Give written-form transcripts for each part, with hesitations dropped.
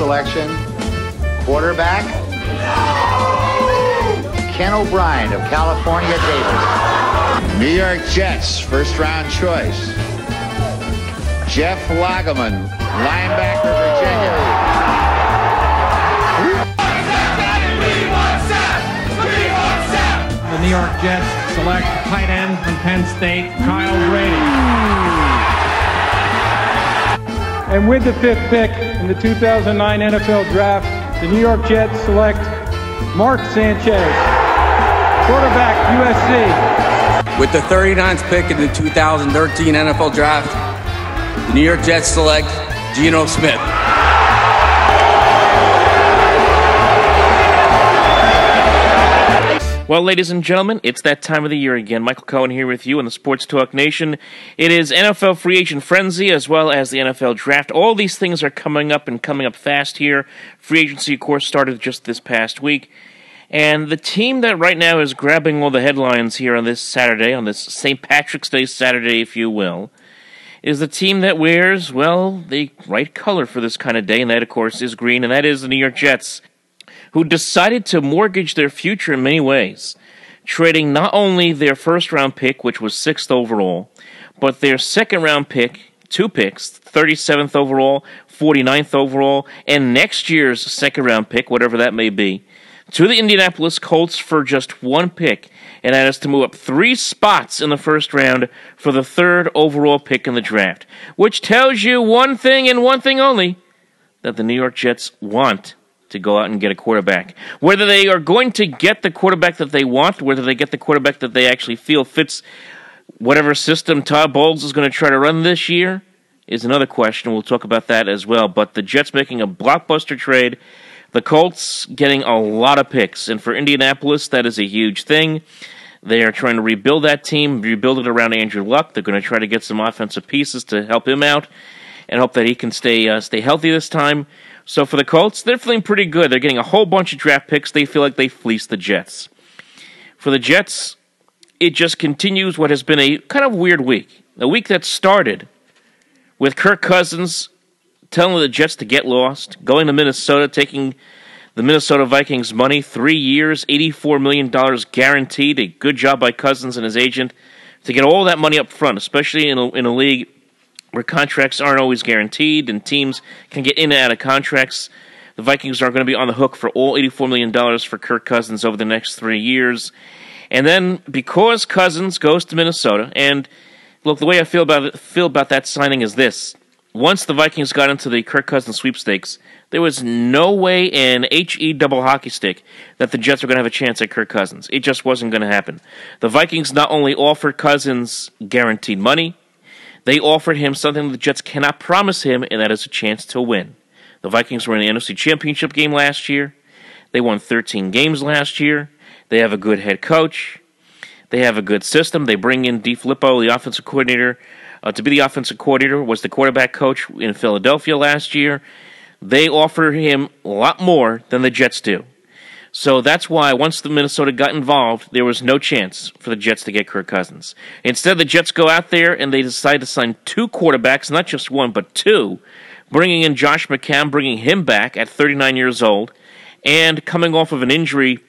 selection, quarterback, Ken O'Brien of California, Davis. New York Jets, first-round choice, Jeff Lageman, linebacker, Virginia. The New York Jets select tight end from Penn State, Kyle Brady. And with the 5th pick in the 2009 NFL Draft, the New York Jets select Mark Sanchez, quarterback, USC. With the 39th pick in the 2013 NFL Draft, the New York Jets select Geno Smith. Well, ladies and gentlemen, it's that time of the year again. Michael Cohen here with you in the Sports Talk Nation. It is NFL free agent frenzy as well as the NFL draft. All these things are coming up and coming up fast here. Free agency, of course, started just this past week. And the team that right now is grabbing all the headlines here on this Saturday, on this St. Patrick's Day Saturday, if you will, is the team that wears, well, the right color for this kind of day, and that, of course, is green, and that is the New York Jets, who decided to mortgage their future in many ways, trading not only their first-round pick, which was 6th overall, but their second-round pick, 2 picks, 37th overall, 49th overall, and next year's second-round pick, whatever that may be, to the Indianapolis Colts for just 1 pick, and that is to move up 3 spots in the first round for the 3rd overall pick in the draft, which tells you one thing and one thing only, that the New York Jets want to go out and get a quarterback. Whether they are going to get the quarterback that they want, whether they get the quarterback that they actually feel fits whatever system Todd Bowles is going to try to run this year, is another question. We'll talk about that as well. But the Jets making a blockbuster trade, the Colts getting a lot of picks, and for Indianapolis, that is a huge thing. They are trying to rebuild that team, rebuild it around Andrew Luck. They're going to try to get some offensive pieces to help him out and hope that he can stay healthy this time. So for the Colts, they're feeling pretty good. They're getting a whole bunch of draft picks. They feel like they fleeced the Jets. For the Jets, it just continues what has been a kind of weird week. A week that started with Kirk Cousins telling the Jets to get lost, going to Minnesota, taking the Minnesota Vikings money, 3 years, $84 million guaranteed. A good job by Cousins and his agent to get all that money up front, especially in a league where contracts aren't always guaranteed and teams can get in and out of contracts. The Vikings are going to be on the hook for all $84 million for Kirk Cousins over the next 3 years. And then, because Cousins goes to Minnesota, and look, the way I feel about that signing is this. Once the Vikings got into the Kirk Cousins sweepstakes, there was no way in HE double hockey stick that the Jets were going to have a chance at Kirk Cousins. It just wasn't going to happen. The Vikings not only offered Cousins guaranteed money, they offered him something the Jets cannot promise him, and that is a chance to win. The Vikings were in the NFC Championship game last year. They won 13 games last year. They have a good head coach. They have a good system. They bring in DeFilippo, the offensive coordinator, to be the offensive coordinator, was the quarterback coach in Philadelphia last year. They offer him a lot more than the Jets do. So that's why once the Minnesota got involved, there was no chance for the Jets to get Kirk Cousins. Instead, the Jets go out there and they decide to sign 2 quarterbacks, not just 1, but 2, bringing in Josh McCown, bringing him back at 39 years old, and coming off of an injury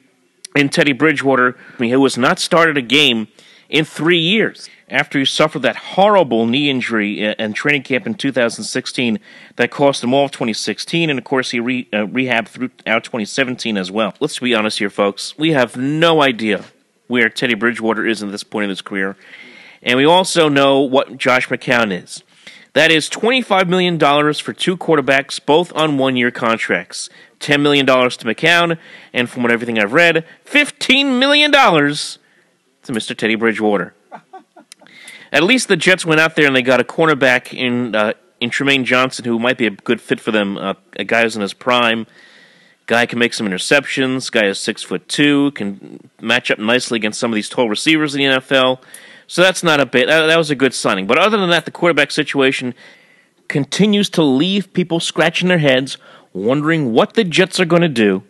in Teddy Bridgewater, who has not started a game in 3 years. After he suffered that horrible knee injury in training camp in 2016 that cost him all of 2016, and of course he rehabbed throughout 2017 as well. Let's be honest here, folks. We have no idea where Teddy Bridgewater is at this point in his career, and we also know what Josh McCown is. That is $25 million for 2 quarterbacks, both on 1-year contracts. $10 million to McCown, and from everything I've read, $15 million to Mr. Teddy Bridgewater. At least the Jets went out there and they got a cornerback in Tremaine Johnson who might be a good fit for them. A guy who's in his prime. Guy can make some interceptions. Guy is 6'2", can match up nicely against some of these tall receivers in the NFL. So that's not a bit. That was a good signing. But other than that, the quarterback situation continues to leave people scratching their heads, wondering what the Jets are going to do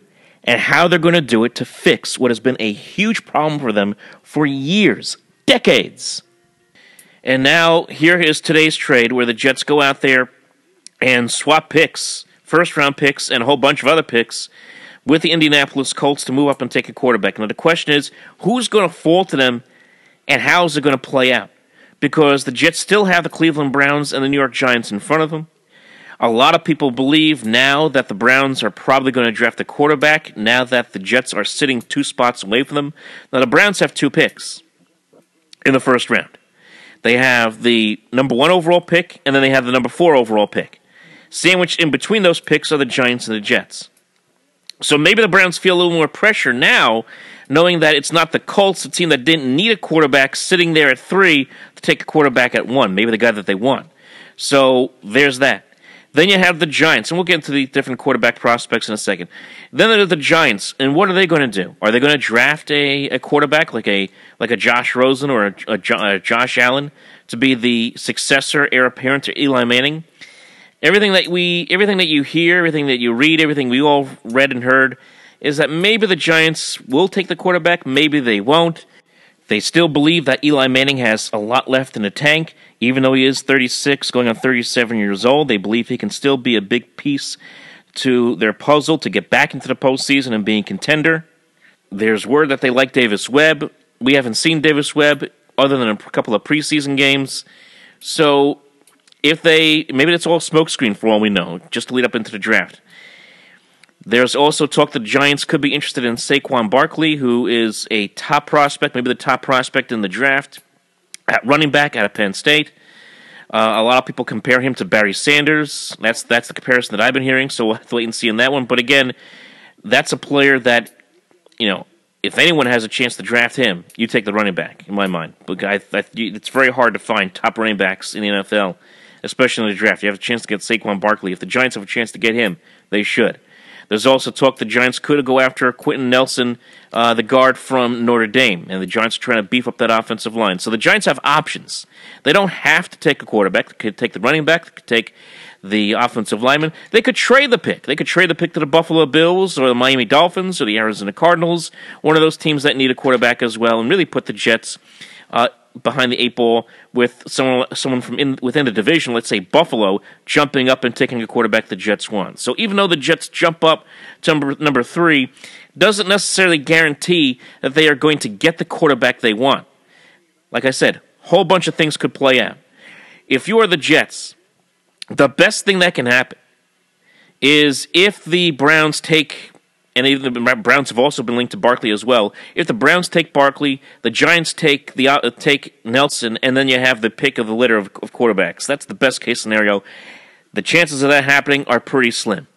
and how they're going to do it to fix what has been a huge problem for them for years, decades. And now, here is today's trade where the Jets go out there and swap picks first-round picks and a whole bunch of other picks with the Indianapolis Colts to move up and take a quarterback. Now, the question is, who's going to fall to them and how is it going to play out? Because the Jets still have the Cleveland Browns and the New York Giants in front of them. A lot of people believe now that the Browns are probably going to draft a quarterback now that the Jets are sitting 2 spots away from them. Now, the Browns have 2 picks in the first round. They have the number 1 overall pick, and then they have the number 4 overall pick. Sandwiched in between those picks are the Giants and the Jets. So maybe the Browns feel a little more pressure now, knowing that it's not the Colts, the team that didn't need a quarterback, sitting there at 3 to take a quarterback at 1, maybe the guy that they want. So there's that. Then you have the Giants, and we'll get into the different quarterback prospects in a second. Then there are the Giants, and what are they going to do? Are they going to draft a quarterback like a Josh Rosen or a Josh Allen to be the successor, heir apparent to Eli Manning? Everything that you hear, everything that you read, everything we all read and heard is that maybe the Giants will take the quarterback, maybe they won't. They still believe that Eli Manning has a lot left in the tank. Even though he is 36, going on 37 years old, they believe he can still be a big piece to their puzzle to get back into the postseason and being a contender. There's word that they like Davis Webb. We haven't seen Davis Webb other than a couple of preseason games. So maybe it's all smokescreen for all we know, just to lead up into the draft. There's also talk that the Giants could be interested in Saquon Barkley, who is a top prospect, maybe the top prospect in the draft, at running back out of Penn State. A lot of people compare him to Barry Sanders. That's the comparison that I've been hearing, so we'll have to wait and see on that one. But again, that's a player that, if anyone has a chance to draft him, you take the running back, in my mind. But it's very hard to find top running backs in the NFL, especially in the draft. You have a chance to get Saquon Barkley. If the Giants have a chance to get him, they should. There's also talk the Giants could go after Quentin Nelson, the guard from Notre Dame, and the Giants are trying to beef up that offensive line. So the Giants have options. They don't have to take a quarterback. They could take the running back. They could take the offensive lineman. They could trade the pick. They could trade the pick to the Buffalo Bills or the Miami Dolphins or the Arizona Cardinals, one of those teams that need a quarterback as well, and really put the Jets behind the 8 ball with someone from within the division, let's say Buffalo, jumping up and taking a quarterback the Jets want. So even though the Jets jump up to number 3, doesn't necessarily guarantee that they are going to get the quarterback they want. Like I said, a whole bunch of things could play out. If you are the Jets, the best thing that can happen is if the Browns take, and even the Browns have also been linked to Barkley as well. If the Browns take Barkley, the Giants take Nelson, and then you have the pick of the litter of quarterbacks. That's the best case scenario. The chances of that happening are pretty slim.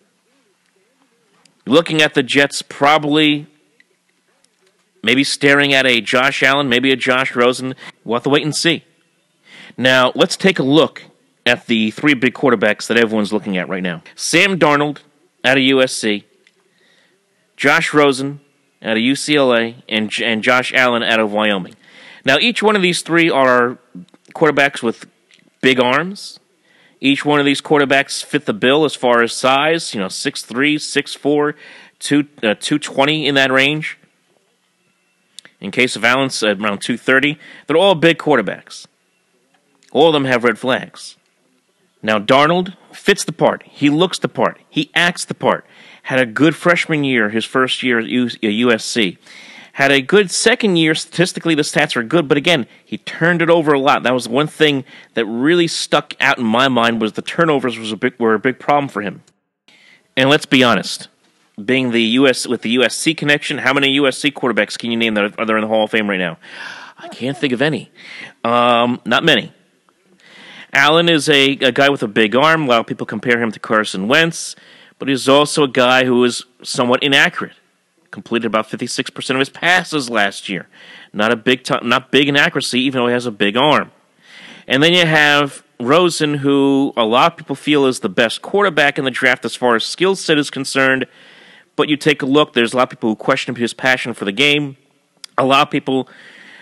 Looking at the Jets, probably maybe staring at a Josh Allen, maybe a Josh Rosen. We'll have to wait and see. Now, let's take a look at the 3 big quarterbacks that everyone's looking at right now. Sam Darnold out of USC. Josh Rosen out of UCLA, and Josh Allen out of Wyoming. Now, each one of these 3 are quarterbacks with big arms. Each one of these quarterbacks fit the bill as far as size, 6'3", 6'4", 220 in that range. In case of Allen's around 230. They're all big quarterbacks. All of them have red flags. Now, Darnold fits the part. He looks the part. He acts the part. Had a good freshman year, his first year at USC. Had a good second year. Statistically, the stats are good, but again, he turned it over a lot. That was one thing that really stuck out in my mind, was the turnovers were a big problem for him. And let's be honest, being with the USC connection, how many USC quarterbacks can you name that are there in the Hall of Fame right now? I can't think of any. Not many. Allen is a guy with a big arm. A lot of people compare him to Carson Wentz, but he's also a guy who is somewhat inaccurate. Completed about 56% of his passes last year. Not big in accuracy, even though he has a big arm. And then you have Rosen, who a lot of people feel is the best quarterback in the draft as far as skill set is concerned. But you take a look, there's a lot of people who question his passion for the game. A lot of people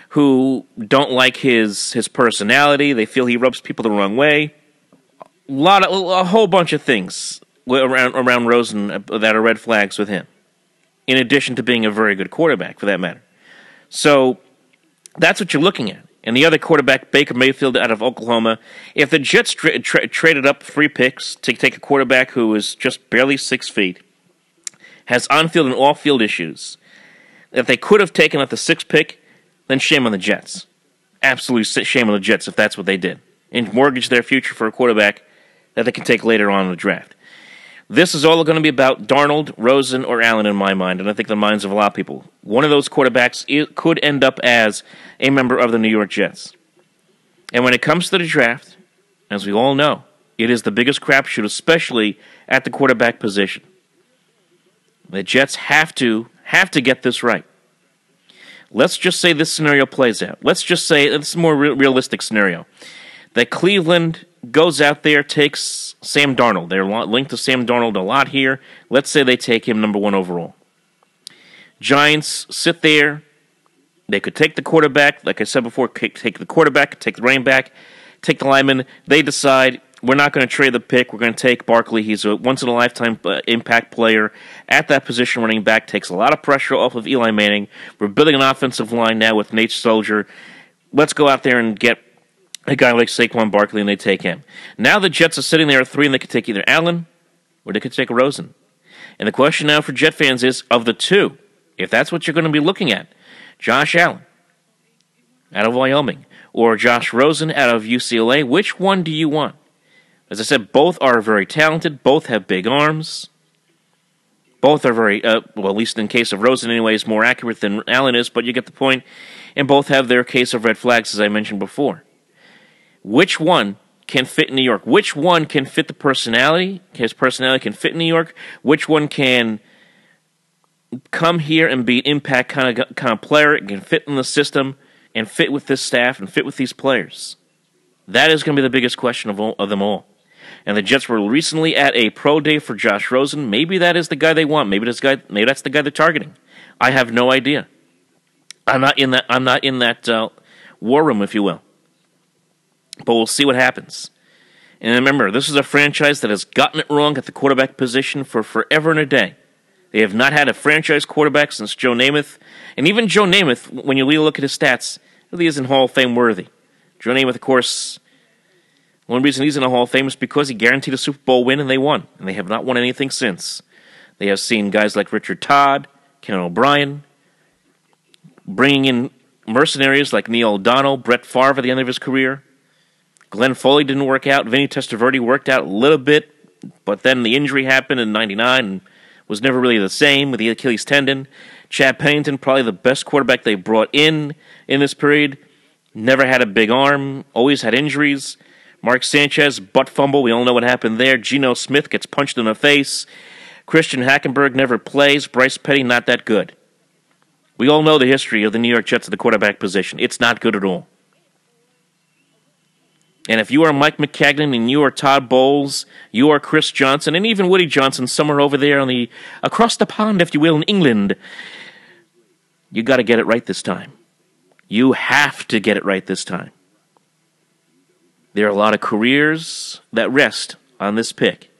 who don't like his personality. They feel he rubs people the wrong way. A whole bunch of things around Rosen that are red flags with him, in addition to being a very good quarterback, for that matter. So that's what you're looking at. and the other quarterback, Baker Mayfield out of Oklahoma. If the Jets traded up 3 picks to take a quarterback who is just barely 6 feet, has on-field and off-field issues, if they could have taken at the 6th pick, then shame on the Jets. Absolutely shame on the Jets if that's what they did. And mortgage their future for a quarterback that they can take later on in the draft. This is all going to be about Darnold, Rosen, or Allen in my mind, and I think the minds of a lot of people. One of those quarterbacks could end up as a member of the New York Jets. And when it comes to the draft, as we all know, it is the biggest crapshoot, especially at the quarterback position. The Jets have to get this right. Let's just say this scenario plays out. Let's just say, it's a more realistic scenario, that Cleveland goes out there, takes Sam Darnold. They're linked to Sam Darnold a lot here. Let's say they take him number 1 overall. Giants sit there. They could take the quarterback. Like I said before, take the quarterback, take the running back, take the lineman. They decide, we're not going to trade the pick. We're going to take Barkley. He's a once-in-a-lifetime impact player at that position. Running back takes a lot of pressure off of Eli Manning. We're building an offensive line now with Nate Soldier. Let's go out there and get a guy like Saquon Barkley, and they take him. Now the Jets are sitting there at 3, and they could take either Allen or they could take Rosen. And the question now for Jet fans is, of the 2, if that's what you're going to be looking at, Josh Allen out of Wyoming or Josh Rosen out of UCLA, which one do you want? As I said, both are very talented. Both have big arms. Both are very, well, at least in case of Rosen anyway, is more accurate than Allen is, but you get the point. And both have their case of red flags, as I mentioned before. Which one can fit in New York? Which one can fit the personality? His personality can fit in New York. Which one can come here and be an impact kind of player? It can fit in the system and fit with this staff and fit with these players. That is going to be the biggest question of them all. And the Jets were recently at a pro day for Josh Rosen. Maybe that is the guy they want. Maybe that's the guy they're targeting. I have no idea. I'm not in that war room, if you will. But we'll see what happens. And remember, this is a franchise that has gotten it wrong at the quarterback position for forever and a day. They have not had a franchise quarterback since Joe Namath. And even Joe Namath, when you really look at his stats, really isn't Hall of Fame worthy. Joe Namath, of course, one reason he's in the Hall of Fame is because he guaranteed a Super Bowl win, and they won. And they have not won anything since. They have seen guys like Richard Todd, Ken O'Brien, bringing in mercenaries like Neil O'Donnell, Brett Favre at the end of his career. Glenn Foley didn't work out. Vinny Testaverde worked out a little bit, but then the injury happened in '99 and was never really the same with the Achilles tendon. Chad Pennington, probably the best quarterback they brought in this period, never had a big arm, always had injuries. Mark Sanchez, butt fumble, we all know what happened there. Geno Smith gets punched in the face. Christian Hackenberg never plays. Bryce Petty, not that good. We all know the history of the New York Jets at the quarterback position. It's not good at all. And if you are Mike McCagnon and you are Todd Bowles, you are Chris Johnson, and even Woody Johnson somewhere over there across the pond, if you will, in England, you got to get it right this time. You have to get it right this time. There are a lot of careers that rest on this pick.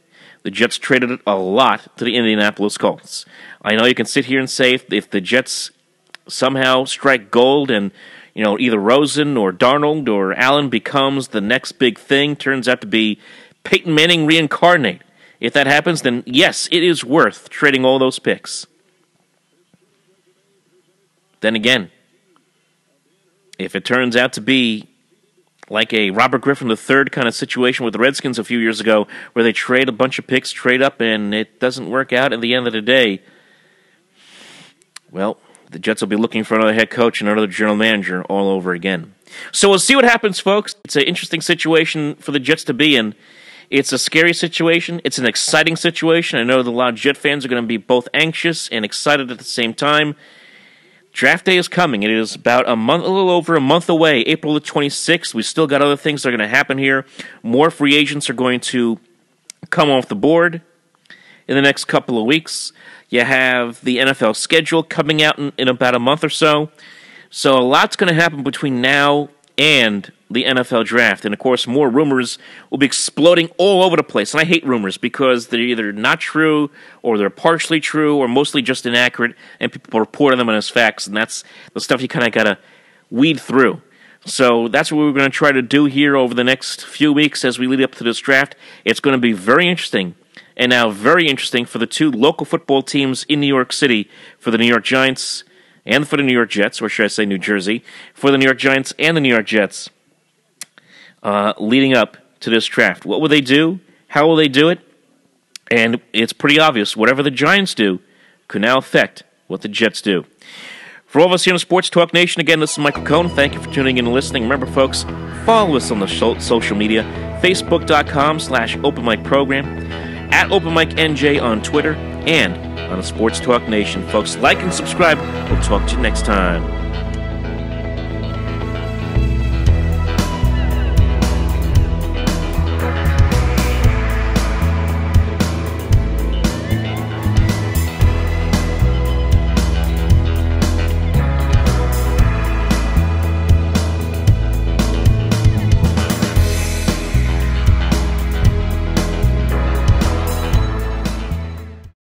The Jets traded it a lot to the Indianapolis Colts. I know you can sit here and say if the Jets somehow strike gold and either Rosen or Darnold or Allen becomes the next big thing, turns out to be Peyton Manning reincarnate. If that happens, then yes, it is worth trading all those picks. Then again, if it turns out to be like a Robert Griffin III kind of situation with the Redskins a few years ago, where they trade a bunch of picks, trade up, and it doesn't work out at the end of the day, well, the Jets will be looking for another head coach and another general manager all over again. So we'll see what happens, folks. It's an interesting situation for the Jets to be in. It's a scary situation. It's an exciting situation. I know that a lot of Jet fans are going to be both anxious and excited at the same time. Draft day is coming. It is about a little over a month away, April the 26th. We still got other things that are going to happen here. More free agents are going to come off the board in the next couple of weeks. You have the NFL schedule coming out in about a month or so. So a lot's going to happen between now and the NFL draft. And, of course, more rumors will be exploding all over the place. And I hate rumors because they're either not true or they're partially true or mostly just inaccurate, and people report on them as facts. And that's the stuff you kind of got to weed through. So that's what we're going to try to do here over the next few weeks as we lead up to this draft. It's going to be very interesting, and now very interesting for the two local football teams in New York City, for the New York Giants and for the New York Jets, or should I say New Jersey, for the New York Giants and the New York Jets, leading up to this draft. What will they do? How will they do it? And it's pretty obvious. Whatever the Giants do could now affect what the Jets do. For all of us here in Sports Talk Nation, again, this is Michael Cohen. Thank you for tuning in and listening. Remember, folks, follow us on the social media, facebook.com/openmicprogram, at OpenMicNJ on Twitter, and on the Sports Talk Nation. Folks, like and subscribe. We'll talk to you next time.